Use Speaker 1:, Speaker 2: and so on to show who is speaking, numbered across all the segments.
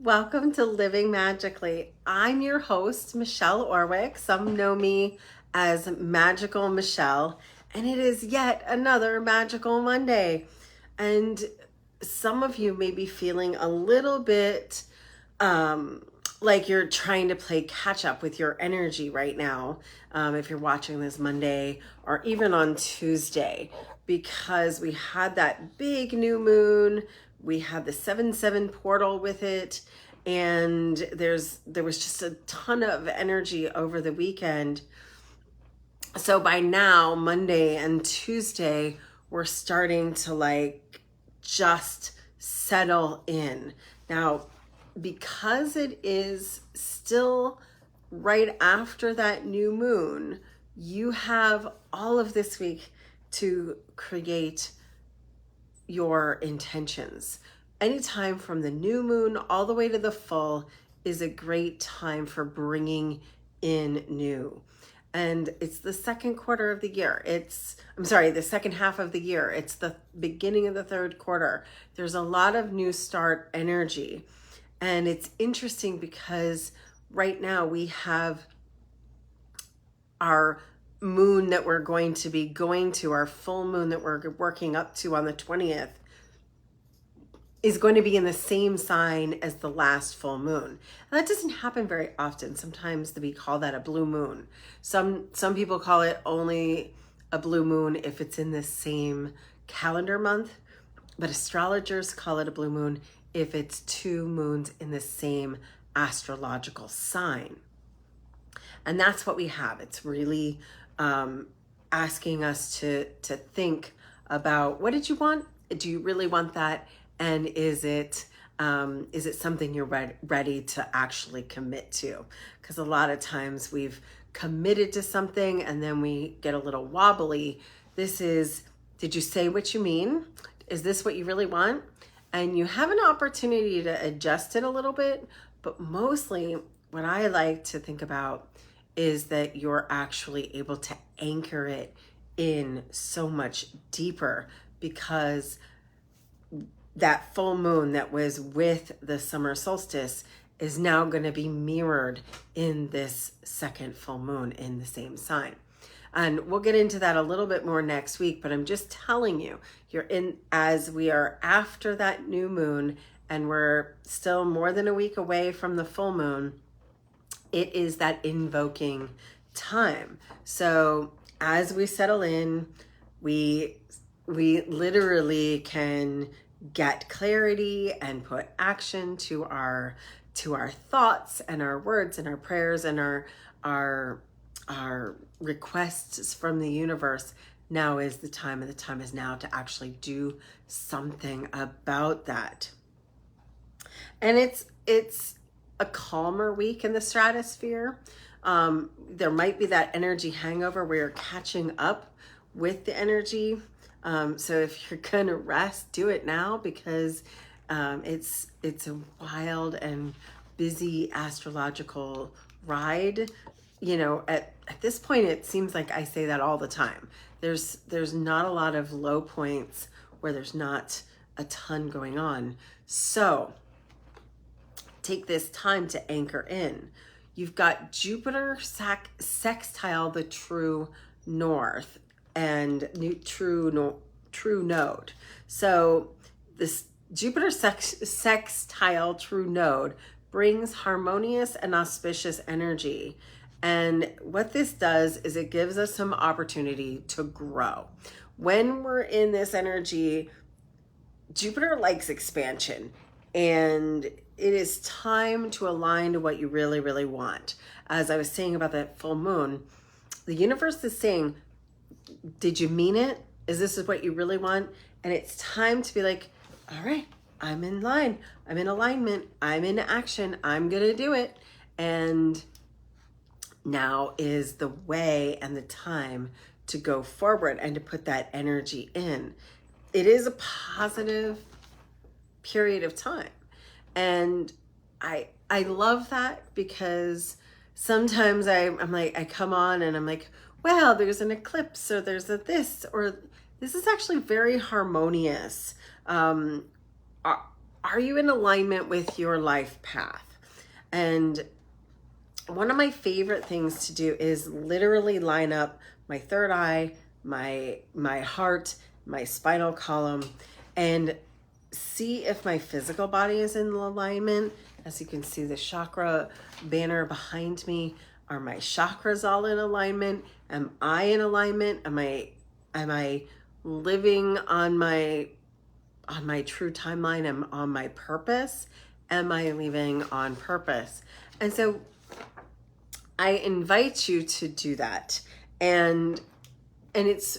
Speaker 1: Welcome to Living Magically. I'm your host, Michelle Orwick. Some know me as Magical Michelle, and it is yet another Magical Monday. And some of you may be feeling a little bit like you're trying to play catch up with your energy right now, if you're watching this Monday or even on Tuesday, because we had that big new moon. We had the 7/7 portal with it, and there was just a ton of energy over the weekend. So by now, Monday and Tuesday, we're starting to just settle in. Now, because it is still right after that new moon, you have all of this week to create your intentions. Anytime from the new moon all the way to the full is a great time for bringing in new. And it's the second quarter of the year. The second half of the year. It's the beginning of the third quarter. There's a lot of new start energy. And it's interesting because right now we have our moon that we're going to be going to, our full moon that we're working up to on the 20th, is going to be in the same sign as the last full moon. And that doesn't happen very often. Sometimes we call that a blue moon. Some people call it only a blue moon if it's in the same calendar month, but astrologers call it a blue moon if it's two moons in the same astrological sign. And that's what we have. It's really asking us to think about, what did you want? Do you really want that? And is it something you're ready to actually commit to? Because a lot of times we've committed to something and then we get a little wobbly. Did you say what you mean? Is this what you really want? And you have an opportunity to adjust it a little bit, but mostly what I like to think about is that you're actually able to anchor it in so much deeper, because that full moon that was with the summer solstice is now going to be mirrored in this second full moon in the same sign. And we'll get into that a little bit more next week, but I'm just telling you, as we are after that new moon and we're still more than a week away from the full moon, it is that invoking time. So as we settle in, we literally can get clarity and put action to our thoughts and our words and our prayers and our requests from the universe. Now is the time, and the time is now to actually do something about that. And it's a calmer week in the stratosphere. There might be that energy hangover where you're catching up with the energy. So if you're gonna rest, do it now, because it's a wild and busy astrological ride. At this point, it seems like I say that all the time. There's not a lot of low points where there's not a ton going on. So take this time to anchor in. You've got Jupiter sextile the true north and true node. So this Jupiter sextile true node brings harmonious and auspicious energy. And what this does is it gives us some opportunity to grow. When we're in this energy, Jupiter likes expansion, and it is time to align to what you really, really want. As I was saying about that full moon, the universe is saying, did you mean it? Is this what you really want? And it's time to be like, all right, I'm in line. I'm in alignment. I'm in action. I'm going to do it. And now is the way and the time to go forward and to put that energy in. It is a positive period of time. And I love that, because sometimes I'm like, I come on and I'm like, well, there's an eclipse, or there's a this, or this is actually very harmonious. are you in alignment with your life path? And one of my favorite things to do is literally line up my third eye, my heart, my spinal column, and see if my physical body is in alignment. As you can see, the chakra banner behind me. Are my chakras all in alignment? Am I in alignment? Am I living on my true timeline? Am on my purpose? Am I living on purpose? And so I invite you to do that. And it's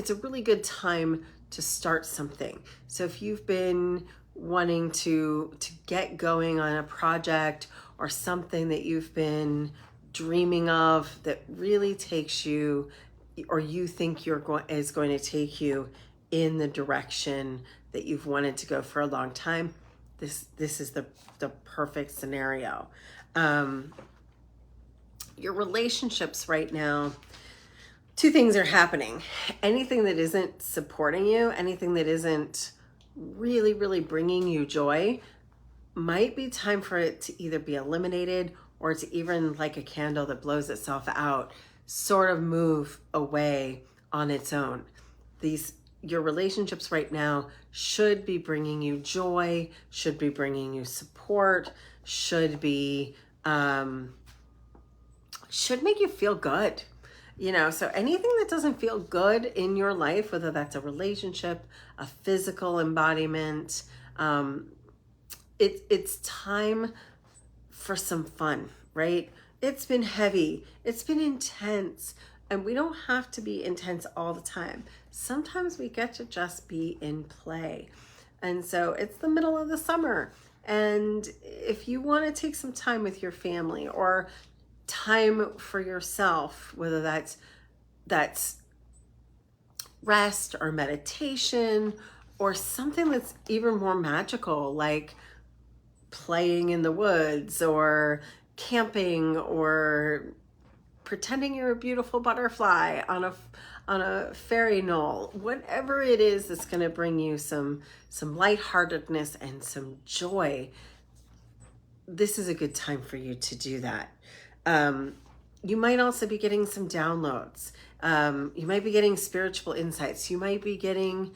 Speaker 1: a really good time to start something. So if you've been wanting to get going on a project or something that you've been dreaming of that really takes you, or you think is going to take you in the direction that you've wanted to go for a long time, this is the perfect scenario. Your relationships right now, two things are happening. Anything that isn't supporting you, anything that isn't really, really bringing you joy, might be time for it to either be eliminated or to, even like a candle that blows itself out, sort of move away on its own. Your relationships right now should be bringing you joy, should be bringing you support, should make you feel good. So anything that doesn't feel good in your life, whether that's a relationship, a physical embodiment, it's time for some fun, right? It's been heavy, it's been intense, and we don't have to be intense all the time. Sometimes we get to just be in play. And so it's the middle of the summer. And if you want to take some time with your family or time for yourself, whether that's rest or meditation or something that's even more magical, like playing in the woods or camping or pretending you're a beautiful butterfly on a fairy knoll, whatever it is that's going to bring you some lightheartedness and some joy, this is a good time for you to do that. You might also be getting some downloads. You might be getting spiritual insights. You might be getting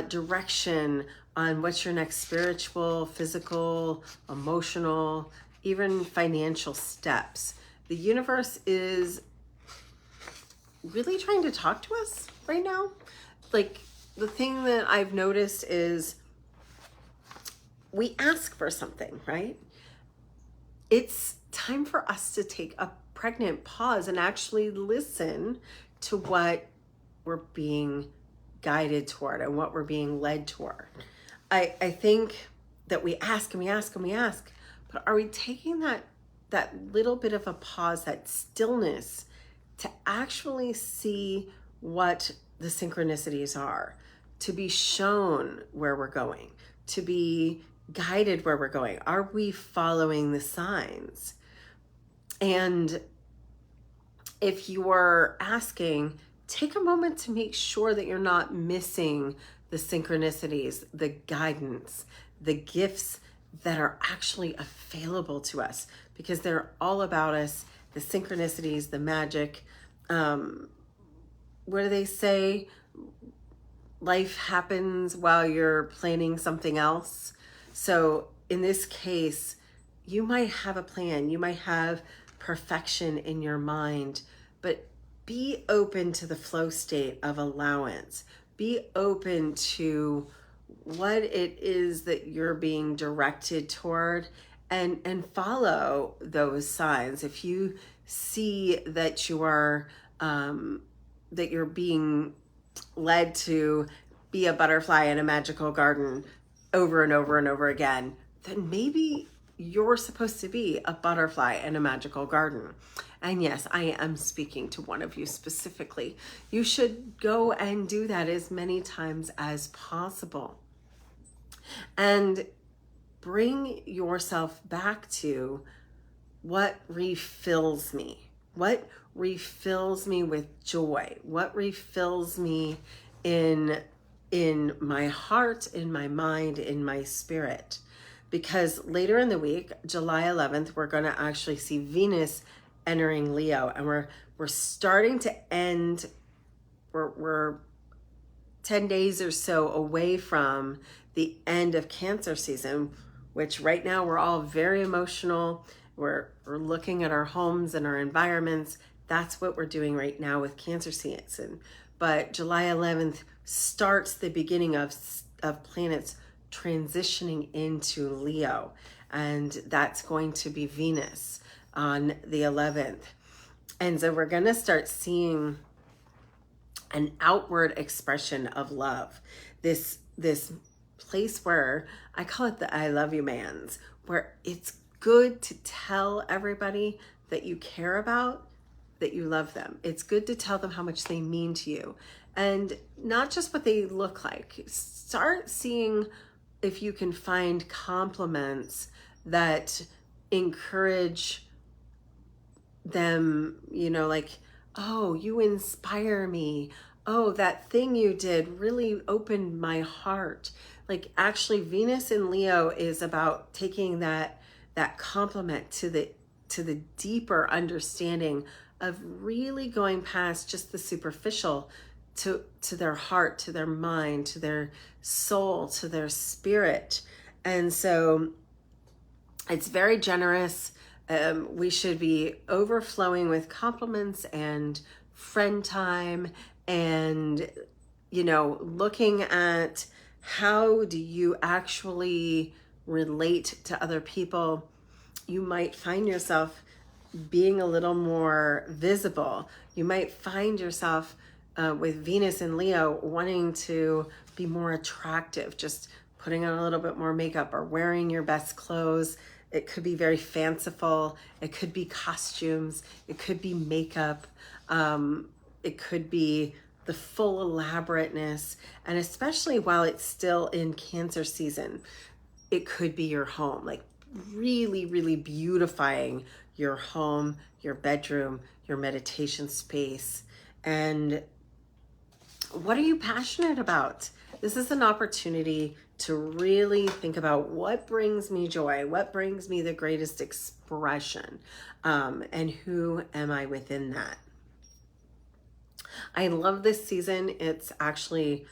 Speaker 1: direction on what's your next spiritual, physical, emotional, even financial steps. The universe is really trying to talk to us right now. Like, the thing that I've noticed is we ask for something, right? It's time for us to take a pregnant pause and actually listen to what we're being guided toward and what we're being led toward. I think that we ask and we ask and we ask, but are we taking that little bit of a pause, that stillness, to actually see what the synchronicities are, to be shown where we're going, to be guided where we're going? Are we following the signs? And if you are asking, take a moment to make sure that you're not missing the synchronicities, the guidance, the gifts that are actually available to us, because they're all about us. The synchronicities, the magic. What do they say? Life happens while you're planning something else. So in this case, you might have a plan, you might have perfection in your mind, but be open to the flow state of allowance. Be open to what it is that you're being directed toward, and follow those signs. If you see that you are that you're being led to be a butterfly in a magical garden over and over and over again, then maybe you're supposed to be a butterfly in a magical garden. And yes, I am speaking to one of you specifically. You should go and do that as many times as possible. And bring yourself back to what refills me. What refills me with joy? What refills me in my heart, in my mind, in my spirit? because later in the week, July 11th, we're going to actually see Venus entering Leo, and we're starting to end. We're 10 days or so away from the end of Cancer season, which right now we're all very emotional. We're looking at our homes and our environments. That's what we're doing right now with Cancer season. But July 11th starts the beginning of planets transitioning into Leo, and that's going to be Venus on the 11th. And so we're going to start seeing an outward expression of love. This place where I call it the I love you mans, where it's good to tell everybody that you care about, that you love them. It's good to tell them how much they mean to you, and not just what they look like. Start seeing if you can find compliments that encourage them, like, oh, you inspire me. Oh, that thing you did really opened my heart. Like, actually, Venus in Leo is about taking that compliment to the deeper understanding of really going past just the superficial to their heart, to their mind, to their soul, to their spirit. And so it's very generous. We should be overflowing with compliments and friend time, and looking at how do you actually relate to other people. You might find yourself being a little more visible. You might find yourself with Venus and Leo wanting to be more attractive, just putting on a little bit more makeup or wearing your best clothes. It could be very fanciful. It could be costumes. It could be makeup. It could be the full elaborateness. And especially while it's still in Cancer season, it could be your home, like really, really beautifying your home, your bedroom, your meditation space. And what are you passionate about? This is an opportunity to really think about what brings me joy, what brings me the greatest expression, and who am I within that? I love this season. It's actually,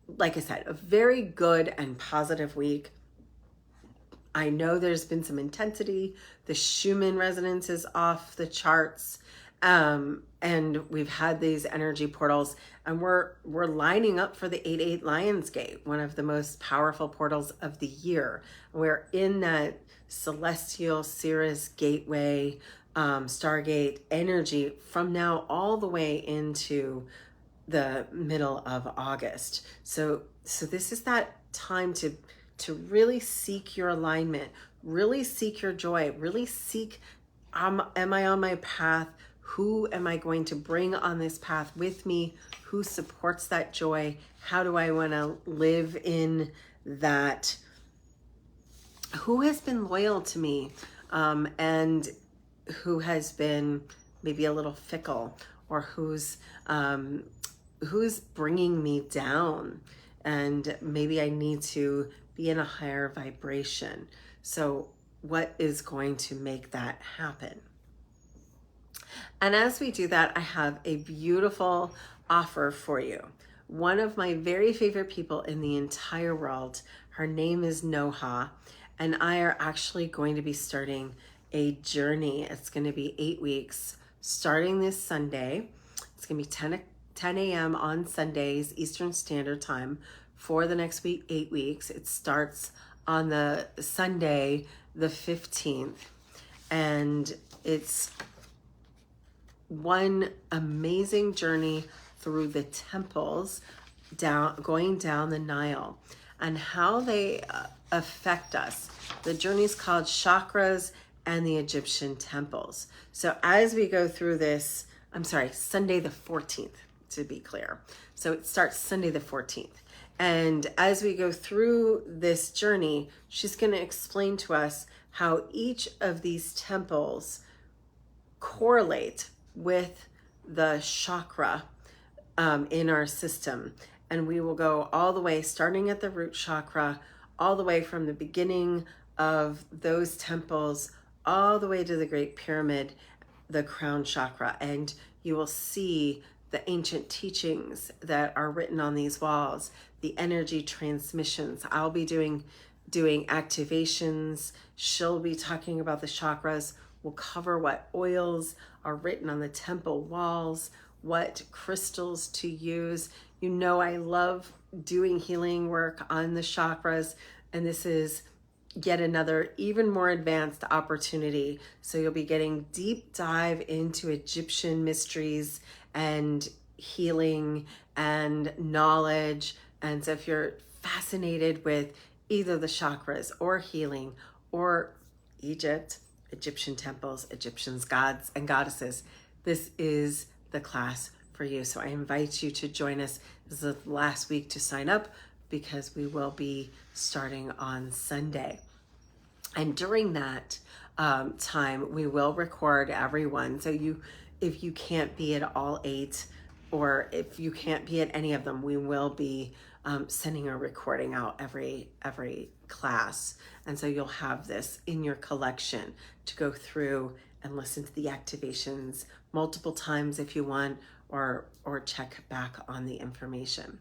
Speaker 1: like I said, a very good and positive week. I know there's been some intensity. The Schumann resonance is off the charts. And we've had these energy portals, and we're lining up for the 8/8 Lionsgate, one of the most powerful portals of the year. We're in that celestial Cirrus gateway, Stargate energy from now all the way into the middle of August. So this is that time to really seek your alignment, really seek your joy, really seek, am I on my path? Who am I going to bring on this path with me? Who supports that joy? How do I want to live in that? Who has been loyal to me, and who has been maybe a little fickle, or who's bringing me down, and maybe I need to be in a higher vibration. So what is going to make that happen? And as we do that, I have a beautiful offer for you. One of my very favorite people in the entire world, her name is Noha, and I are actually going to be starting a journey. It's going to be 8 weeks, starting this Sunday. It's going to be 10 a.m. on Sundays, Eastern Standard Time, for the next week, 8 weeks. It starts on the Sunday, the 15th, and it's one amazing journey through the temples, going down the Nile, and how they affect us. The journey is called Chakras and the Egyptian Temples. So as we go through this, Sunday the 14th, to be clear. So it starts Sunday the 14th. And as we go through this journey, she's going to explain to us how each of these temples correlate with the chakra in our system. And we will go all the way, starting at the root chakra, all the way from the beginning of those temples all the way to the Great Pyramid, the crown chakra. And you will see the ancient teachings that are written on these walls, the energy transmissions. I'll be doing activations. She'll be talking about the chakras. We'll cover what oils are written on the temple walls, what crystals to use. You know, I love doing healing work on the chakras, and this is yet another even more advanced opportunity. So you'll be getting deep dive into Egyptian mysteries and healing and knowledge. And so if you're fascinated with either the chakras or healing or Egypt, Egyptian temples, Egyptian gods and goddesses, this is the class for you. So I invite you to join us. This is the last week to sign up because we will be starting on Sunday. And during that time, we will record everyone. So if you can't be at all 8, or if you can't be at any of them, we will be sending a recording out every class. And so you'll have this in your collection to go through and listen to the activations multiple times if you want, or check back on the information.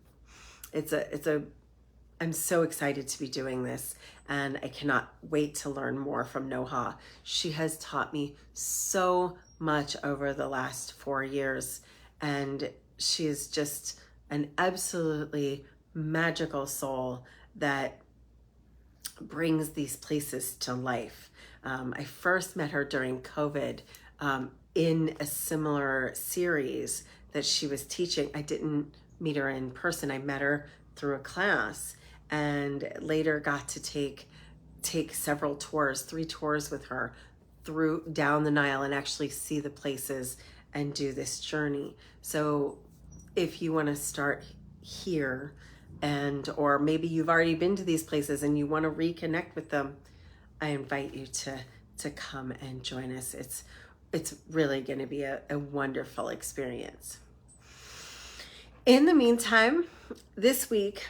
Speaker 1: I'm so excited to be doing this, and I cannot wait to learn more from Noha. She has taught me so much over the last 4 years, and she is just an absolutely magical soul that brings these places to life. I first met her during COVID in a similar series that she was teaching. I didn't meet her in person. I met her through a class, and later got to take several tours, 3 tours with her down the Nile, and actually see the places and do this journey. So if you want to start here, or maybe you've already been to these places and you want to reconnect with them, I invite you to come and join us. It's really going to be a wonderful experience. In the meantime, this week,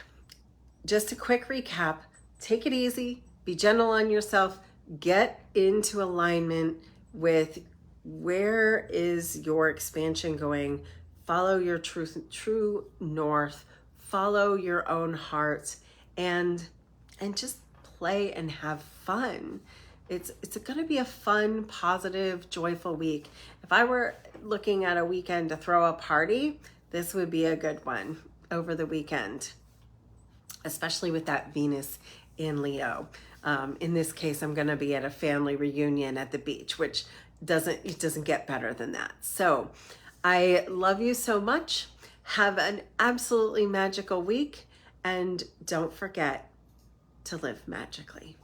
Speaker 1: just a quick recap: take it easy, be gentle on yourself, get into alignment with where is your expansion going, follow your true north, follow your own heart, and just play and have fun. It's going to be a fun, positive, joyful week. If I were looking at a weekend to throw a party, this would be a good one over the weekend, especially with that Venus in Leo. In this case, I'm going to be at a family reunion at the beach, which doesn't get better than that. So I love you so much. Have an absolutely magical week, and don't forget to live magically.